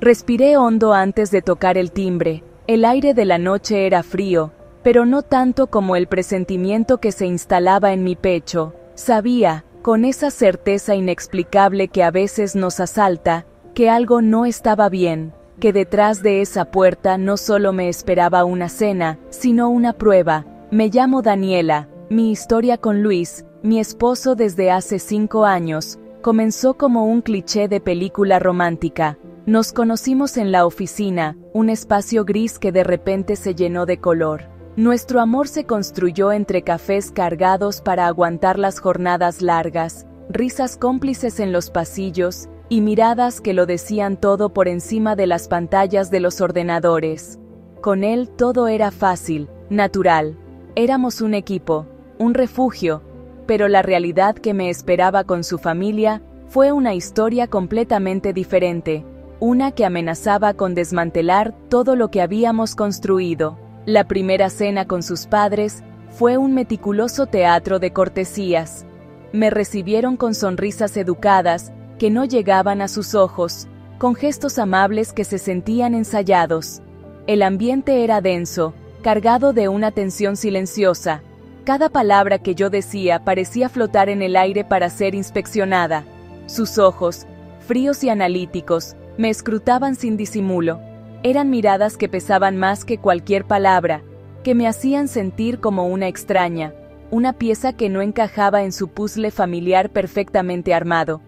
Respiré hondo antes de tocar el timbre. El aire de la noche era frío, pero no tanto como el presentimiento que se instalaba en mi pecho. Sabía, con esa certeza inexplicable que a veces nos asalta, que algo no estaba bien, que detrás de esa puerta no solo me esperaba una cena, sino una prueba. Me llamo Daniela. Mi historia con Luis, mi esposo desde hace 5 años, comenzó como un cliché de película romántica. Nos conocimos en la oficina, un espacio gris que de repente se llenó de color. Nuestro amor se construyó entre cafés cargados para aguantar las jornadas largas, risas cómplices en los pasillos y miradas que lo decían todo por encima de las pantallas de los ordenadores. Con él todo era fácil, natural. Éramos un equipo, un refugio, pero la realidad que me esperaba con su familia fue una historia completamente diferente. Una que amenazaba con desmantelar todo lo que habíamos construido. La primera cena con sus padres fue un meticuloso teatro de cortesías. Me recibieron con sonrisas educadas que no llegaban a sus ojos, con gestos amables que se sentían ensayados. El ambiente era denso, cargado de una tensión silenciosa. Cada palabra que yo decía parecía flotar en el aire para ser inspeccionada. Sus ojos, fríos y analíticos, me escrutaban sin disimulo. Eran miradas que pesaban más que cualquier palabra, que me hacían sentir como una extraña, una pieza que no encajaba en su puzzle familiar perfectamente armado.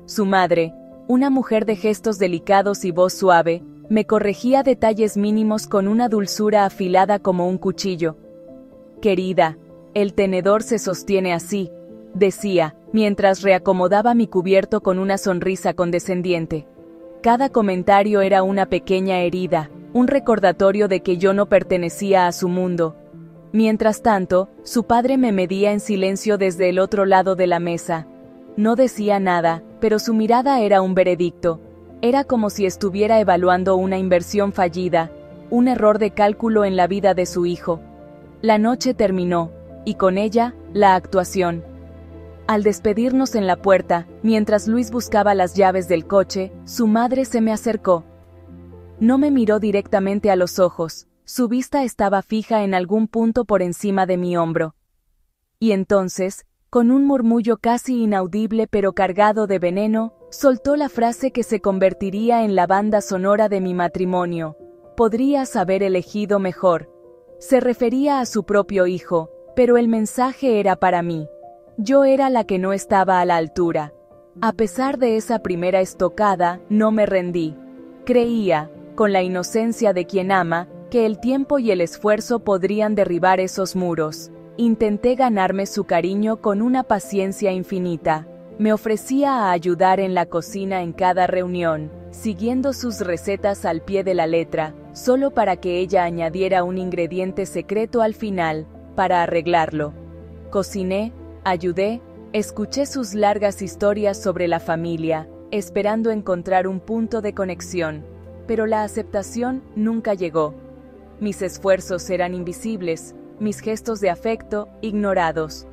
Su madre, una mujer de gestos delicados y voz suave, me corregía detalles mínimos con una dulzura afilada como un cuchillo. «Querida, el tenedor se sostiene así», decía, mientras reacomodaba mi cubierto con una sonrisa condescendiente. Cada comentario era una pequeña herida, un recordatorio de que yo no pertenecía a su mundo. Mientras tanto, su padre me medía en silencio desde el otro lado de la mesa. No decía nada, pero su mirada era un veredicto. Era como si estuviera evaluando una inversión fallida, un error de cálculo en la vida de su hijo. La noche terminó, y con ella, la actuación. Al despedirnos en la puerta, mientras Luis buscaba las llaves del coche, su madre se me acercó. No me miró directamente a los ojos, su vista estaba fija en algún punto por encima de mi hombro. Y entonces, con un murmullo casi inaudible pero cargado de veneno, soltó la frase que se convertiría en la banda sonora de mi matrimonio. «Podrías haber elegido mejor». Se refería a su propio hijo, pero el mensaje era para mí. Yo era la que no estaba a la altura. A pesar de esa primera estocada, no me rendí. Creía, con la inocencia de quien ama, que el tiempo y el esfuerzo podrían derribar esos muros. Intenté ganarme su cariño con una paciencia infinita. Me ofrecía a ayudar en la cocina en cada reunión, siguiendo sus recetas al pie de la letra, solo para que ella añadiera un ingrediente secreto al final, para arreglarlo. Cociné, ayudé, escuché sus largas historias sobre la familia, esperando encontrar un punto de conexión, pero la aceptación nunca llegó. Mis esfuerzos eran invisibles, mis gestos de afecto ignorados.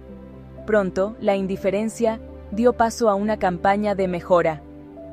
Pronto, la indiferencia dio paso a una campaña de mejora.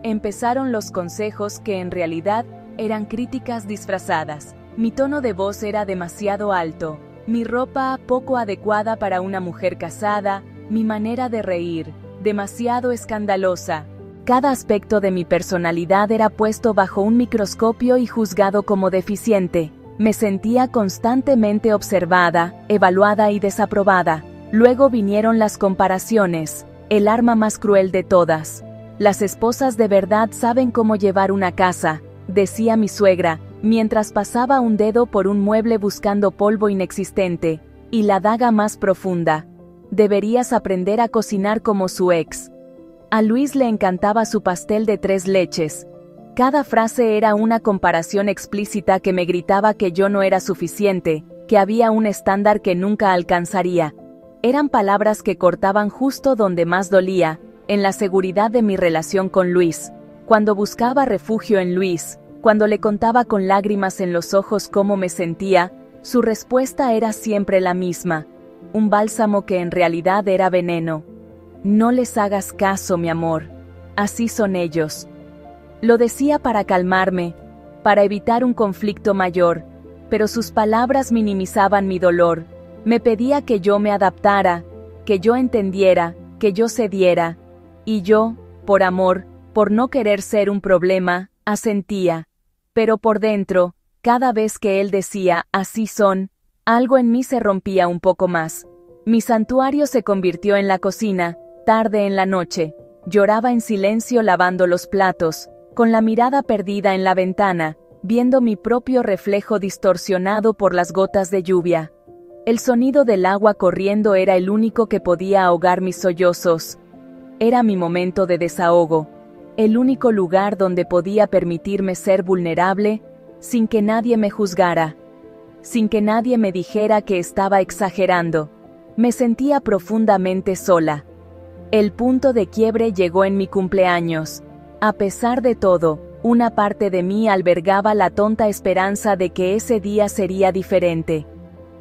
Empezaron los consejos que en realidad eran críticas disfrazadas. Mi tono de voz era demasiado alto, mi ropa poco adecuada para una mujer casada, mi manera de reír, demasiado escandalosa. Cada aspecto de mi personalidad era puesto bajo un microscopio y juzgado como deficiente. Me sentía constantemente observada, evaluada y desaprobada. Luego vinieron las comparaciones, el arma más cruel de todas. Las esposas de verdad saben cómo llevar una casa, decía mi suegra, mientras pasaba un dedo por un mueble buscando polvo inexistente, y la daga más profunda. Deberías aprender a cocinar como su ex. A Luis le encantaba su pastel de 3 leches. Cada frase era una comparación explícita que me gritaba que yo no era suficiente, que había un estándar que nunca alcanzaría. Eran palabras que cortaban justo donde más dolía, en la seguridad de mi relación con Luis. Cuando buscaba refugio en Luis, cuando le contaba con lágrimas en los ojos cómo me sentía, su respuesta era siempre la misma. Un bálsamo que en realidad era veneno. No les hagas caso, mi amor. Así son ellos. Lo decía para calmarme, para evitar un conflicto mayor, pero sus palabras minimizaban mi dolor. Me pedía que yo me adaptara, que yo entendiera, que yo cediera. Y yo, por amor, por no querer ser un problema, asentía. Pero por dentro, cada vez que él decía, así son, algo en mí se rompía un poco más. Mi santuario se convirtió en la cocina, tarde en la noche. Lloraba en silencio lavando los platos, con la mirada perdida en la ventana, viendo mi propio reflejo distorsionado por las gotas de lluvia. El sonido del agua corriendo era el único que podía ahogar mis sollozos. Era mi momento de desahogo, el único lugar donde podía permitirme ser vulnerable, sin que nadie me juzgara, sin que nadie me dijera que estaba exagerando. Me sentía profundamente sola. El punto de quiebre llegó en mi cumpleaños. A pesar de todo, una parte de mí albergaba la tonta esperanza de que ese día sería diferente.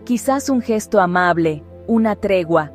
Quizás un gesto amable, una tregua.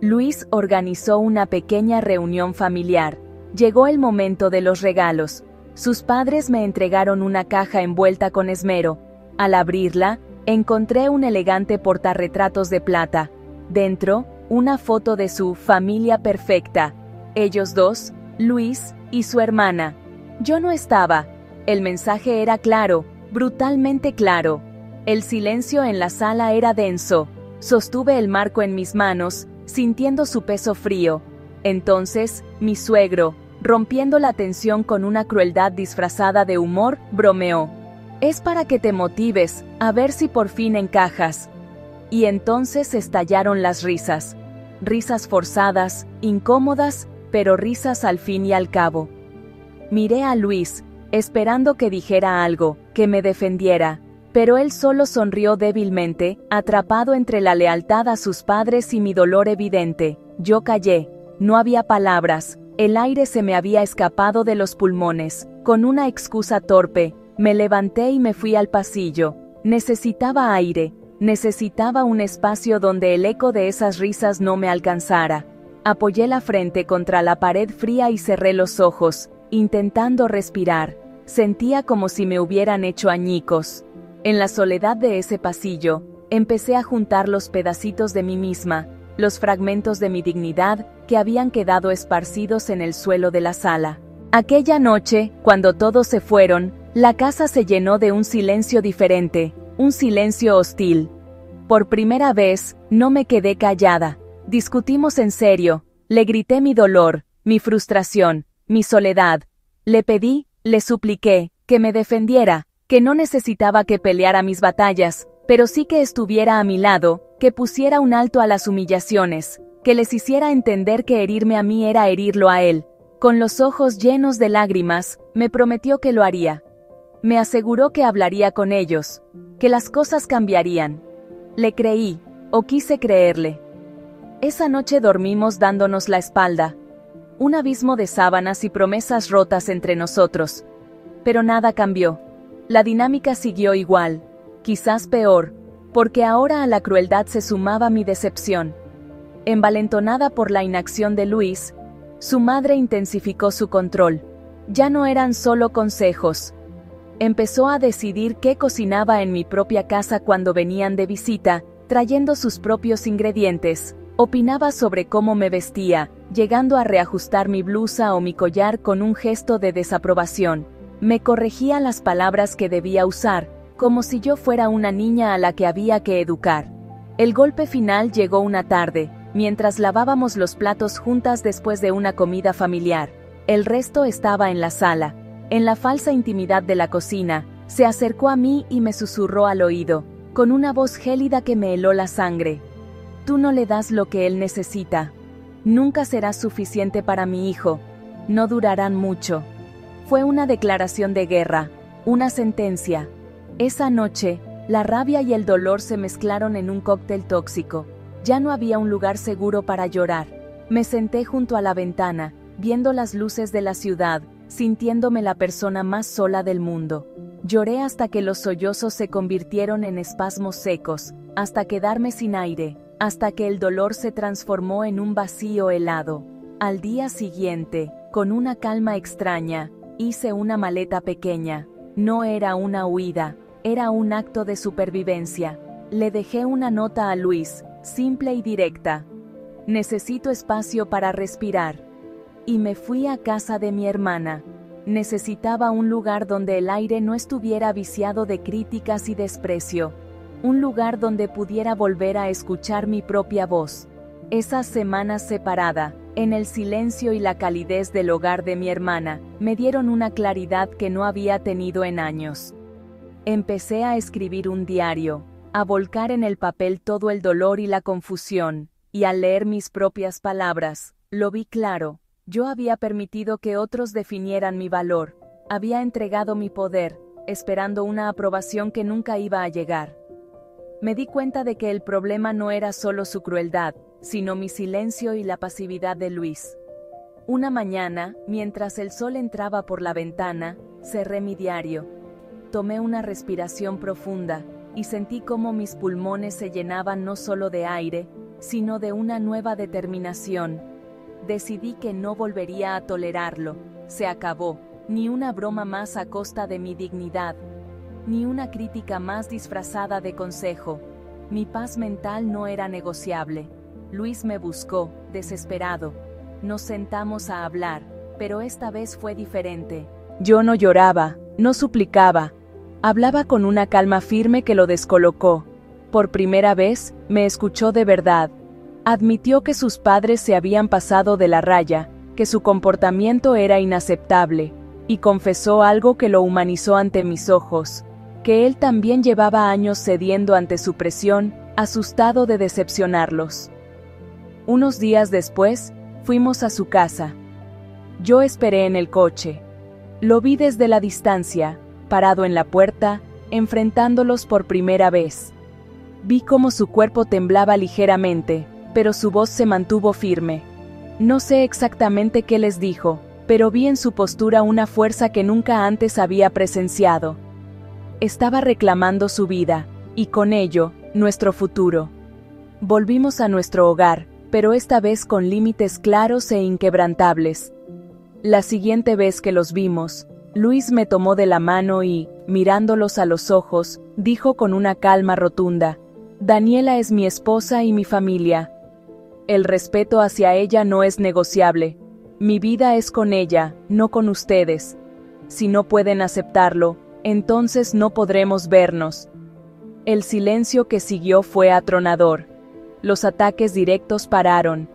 Luis organizó una pequeña reunión familiar. Llegó el momento de los regalos. Sus padres me entregaron una caja envuelta con esmero. Al abrirla, encontré un elegante portarretratos de plata. Dentro, una foto de su familia perfecta. Ellos dos, Luis y su hermana. Yo no estaba. El mensaje era claro, brutalmente claro. El silencio en la sala era denso. Sostuve el marco en mis manos, sintiendo su peso frío. Entonces, mi suegro, rompiendo la tensión con una crueldad disfrazada de humor, bromeó. Es para que te motives, a ver si por fin encajas. Y entonces estallaron las risas. Risas forzadas, incómodas, pero risas al fin y al cabo. Miré a Luis, esperando que dijera algo, que me defendiera, pero él solo sonrió débilmente, atrapado entre la lealtad a sus padres y mi dolor evidente. Yo callé, no había palabras, el aire se me había escapado de los pulmones. Con una excusa torpe, me levanté y me fui al pasillo. Necesitaba aire, necesitaba un espacio donde el eco de esas risas no me alcanzara. Apoyé la frente contra la pared fría y cerré los ojos, intentando respirar. Sentía como si me hubieran hecho añicos. En la soledad de ese pasillo, empecé a juntar los pedacitos de mí misma, los fragmentos de mi dignidad que habían quedado esparcidos en el suelo de la sala. Aquella noche, cuando todos se fueron, la casa se llenó de un silencio diferente, un silencio hostil. Por primera vez, no me quedé callada. Discutimos en serio, le grité mi dolor, mi frustración, mi soledad. Le pedí, le supliqué, que me defendiera, que no necesitaba que peleara mis batallas, pero sí que estuviera a mi lado, que pusiera un alto a las humillaciones, que les hiciera entender que herirme a mí era herirlo a él. Con los ojos llenos de lágrimas, me prometió que lo haría. Me aseguró que hablaría con ellos, que las cosas cambiarían. Le creí, o quise creerle. Esa noche dormimos dándonos la espalda. Un abismo de sábanas y promesas rotas entre nosotros. Pero nada cambió. La dinámica siguió igual, quizás peor, porque ahora a la crueldad se sumaba mi decepción. Envalentonada por la inacción de Luis, su madre intensificó su control. Ya no eran solo consejos. Empezó a decidir qué cocinaba en mi propia casa cuando venían de visita, trayendo sus propios ingredientes. Opinaba sobre cómo me vestía, llegando a reajustar mi blusa o mi collar con un gesto de desaprobación. Me corregía las palabras que debía usar, como si yo fuera una niña a la que había que educar. El golpe final llegó una tarde, mientras lavábamos los platos juntas después de una comida familiar. El resto estaba en la sala. En la falsa intimidad de la cocina, se acercó a mí y me susurró al oído, con una voz gélida que me heló la sangre. Tú no le das lo que él necesita. Nunca serás suficiente para mi hijo. No durarán mucho. Fue una declaración de guerra, una sentencia. Esa noche, la rabia y el dolor se mezclaron en un cóctel tóxico. Ya no había un lugar seguro para llorar. Me senté junto a la ventana, viendo las luces de la ciudad, sintiéndome la persona más sola del mundo. Lloré hasta que los sollozos se convirtieron en espasmos secos, hasta quedarme sin aire, hasta que el dolor se transformó en un vacío helado. Al día siguiente, con una calma extraña, Hice una maleta pequeña. No era una huida, era un acto de supervivencia. Le dejé una nota a Luis, simple y directa. Necesito espacio para respirar. Y me fui a casa de mi hermana. Necesitaba un lugar donde el aire no estuviera viciado de críticas y desprecio. Un lugar donde pudiera volver a escuchar mi propia voz. Esas semanas separada, en el silencio y la calidez del hogar de mi hermana, me dieron una claridad que no había tenido en años. Empecé a escribir un diario, a volcar en el papel todo el dolor y la confusión, y al leer mis propias palabras, lo vi claro. Yo había permitido que otros definieran mi valor, había entregado mi poder, esperando una aprobación que nunca iba a llegar. Me di cuenta de que el problema no era solo su crueldad, sino mi silencio y la pasividad de Luis. Una mañana, mientras el sol entraba por la ventana, cerré mi diario. Tomé una respiración profunda, y sentí cómo mis pulmones se llenaban no solo de aire, sino de una nueva determinación. Decidí que no volvería a tolerarlo. Se acabó. Ni una broma más a costa de mi dignidad. Ni una crítica más disfrazada de consejo. Mi paz mental no era negociable. Luis me buscó, desesperado. Nos sentamos a hablar, pero esta vez fue diferente. Yo no lloraba, no suplicaba. Hablaba con una calma firme que lo descolocó. Por primera vez, me escuchó de verdad. Admitió que sus padres se habían pasado de la raya, que su comportamiento era inaceptable, y confesó algo que lo humanizó ante mis ojos, que él también llevaba años cediendo ante su presión, asustado de decepcionarlos. Unos días después, fuimos a su casa. Yo esperé en el coche. Lo vi desde la distancia, parado en la puerta, enfrentándolos por primera vez. Vi cómo su cuerpo temblaba ligeramente, pero su voz se mantuvo firme. No sé exactamente qué les dijo, pero vi en su postura una fuerza que nunca antes había presenciado. Estaba reclamando su vida, y con ello, nuestro futuro. Volvimos a nuestro hogar, pero esta vez con límites claros e inquebrantables. La siguiente vez que los vimos, Luis me tomó de la mano y, mirándolos a los ojos, dijo con una calma rotunda: «Daniela es mi esposa y mi familia. El respeto hacia ella no es negociable. Mi vida es con ella, no con ustedes. Si no pueden aceptarlo, entonces no podremos vernos». El silencio que siguió fue atronador. Los ataques directos pararon.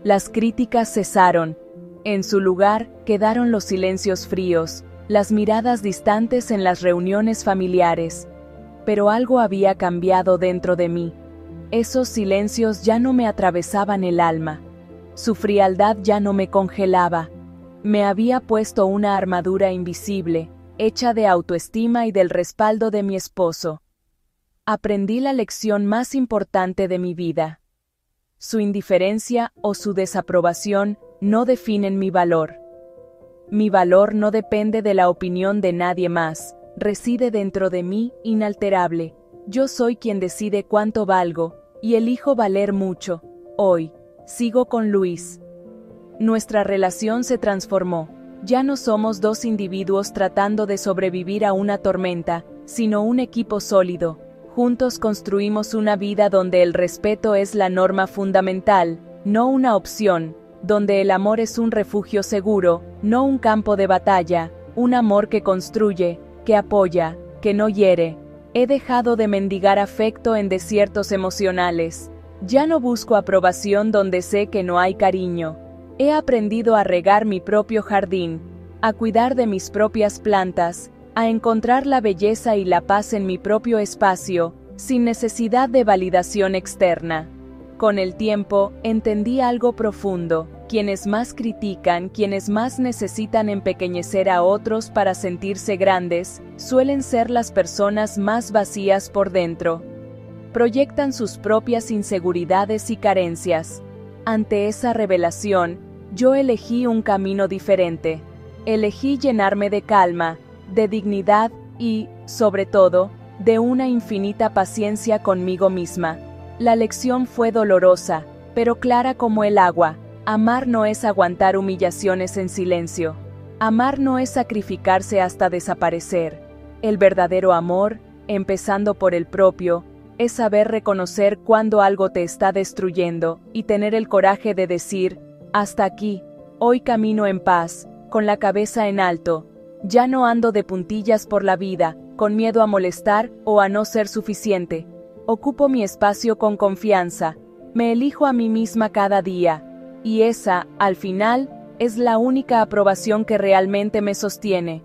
Las críticas cesaron. En su lugar, quedaron los silencios fríos, las miradas distantes en las reuniones familiares. Pero algo había cambiado dentro de mí. Esos silencios ya no me atravesaban el alma. Su frialdad ya no me congelaba. Me había puesto una armadura invisible, hecha de autoestima y del respaldo de mi esposo. Aprendí la lección más importante de mi vida. Su indiferencia o su desaprobación no definen mi valor. Mi valor no depende de la opinión de nadie más, reside dentro de mí, inalterable. Yo soy quien decide cuánto valgo, y elijo valer mucho. Hoy, sigo con Luis. Nuestra relación se transformó. Ya no somos dos individuos tratando de sobrevivir a una tormenta, sino un equipo sólido. Juntos construimos una vida donde el respeto es la norma fundamental, no una opción, donde el amor es un refugio seguro, no un campo de batalla, un amor que construye, que apoya, que no hiere. He dejado de mendigar afecto en desiertos emocionales. Ya no busco aprobación donde sé que no hay cariño. He aprendido a regar mi propio jardín, a cuidar de mis propias plantas, a encontrar la belleza y la paz en mi propio espacio, sin necesidad de validación externa. Con el tiempo, entendí algo profundo: quienes más critican, quienes más necesitan empequeñecer a otros para sentirse grandes, suelen ser las personas más vacías por dentro. Proyectan sus propias inseguridades y carencias. Ante esa revelación, yo elegí un camino diferente. Elegí llenarme de calma, de dignidad y, sobre todo, de una infinita paciencia conmigo misma. La lección fue dolorosa, pero clara como el agua. Amar no es aguantar humillaciones en silencio. Amar no es sacrificarse hasta desaparecer. El verdadero amor, empezando por el propio, es saber reconocer cuando algo te está destruyendo y tener el coraje de decir, hasta aquí, hoy camino en paz, con la cabeza en alto, ya no ando de puntillas por la vida, con miedo a molestar o a no ser suficiente. Ocupo mi espacio con confianza, me elijo a mí misma cada día, y esa, al final, es la única aprobación que realmente me sostiene.